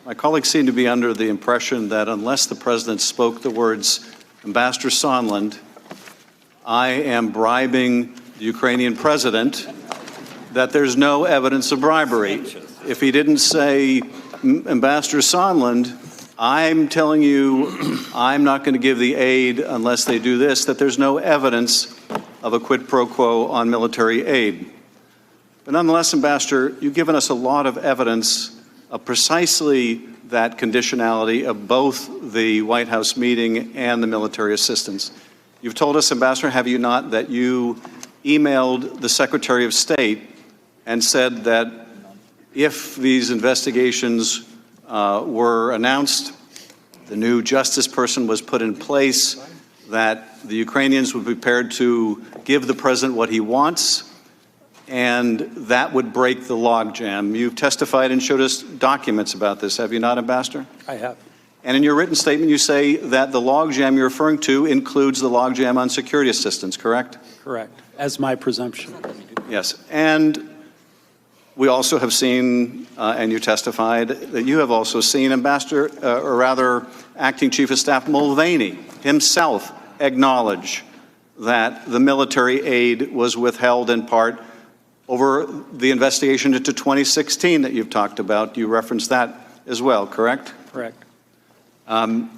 My colleagues seem to be under the impression that unless the president spoke the words, Ambassador Sondland, I am bribing the Ukrainian president, that there's no evidence of bribery. If he didn't say, Ambassador Sondland, I'm telling you I'm not going to give the aid unless they do this, that there's no evidence of a quid pro quo on military aid. But nonetheless, Ambassador, you've given us a lot of evidence of precisely that conditionality of both the White House meeting and the military assistance. You've told us, Ambassador, have you not, that you emailed the Secretary of State and said that if these investigations were announced, the new justice person was put in place, that the Ukrainians would be prepared to give the president what he wants, and that would break the logjam. You've testified and showed us documents about this, have you not, Ambassador? I have. And in your written statement, you say that the logjam you're referring to includes the logjam on security assistance, correct? Correct, as my presumption. Yes, and we also have seen, and you testified, that you have also seen Ambassador, or rather Acting Chief of Staff Mulvaney himself acknowledge that the military aid was withheld in part over the investigation into 2016 that you've talked about. You referenced that as well, correct? Correct. Now,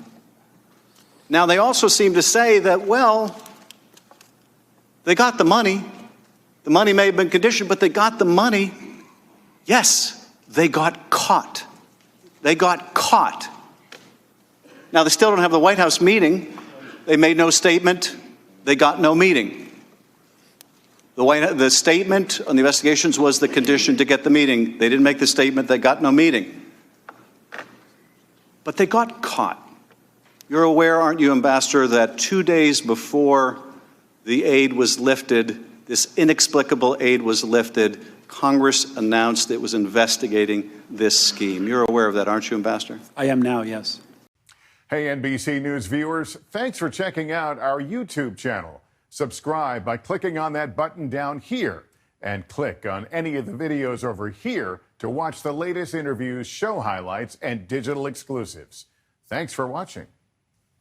they also seem to say that, well, they got the money. The money may have been conditioned, but they got the money. Yes, they got caught. They got caught. Now, they still don't have the White House meeting. They made no statement. They got no meeting. The statement on the investigations was the condition to get the meeting. They didn't make the statement. They got no meeting. But they got caught. You're aware, aren't you, Ambassador, that 2 days before the aid was lifted, this inexplicable aid was lifted, Congress announced it was investigating this scheme. You're aware of that, aren't you, Ambassador? I am now, yes. Hey, NBC News viewers, thanks for checking out our YouTube channel. Subscribe by clicking on that button down here and click on any of the videos over here to watch the latest interviews, show highlights, and digital exclusives. Thanks for watching.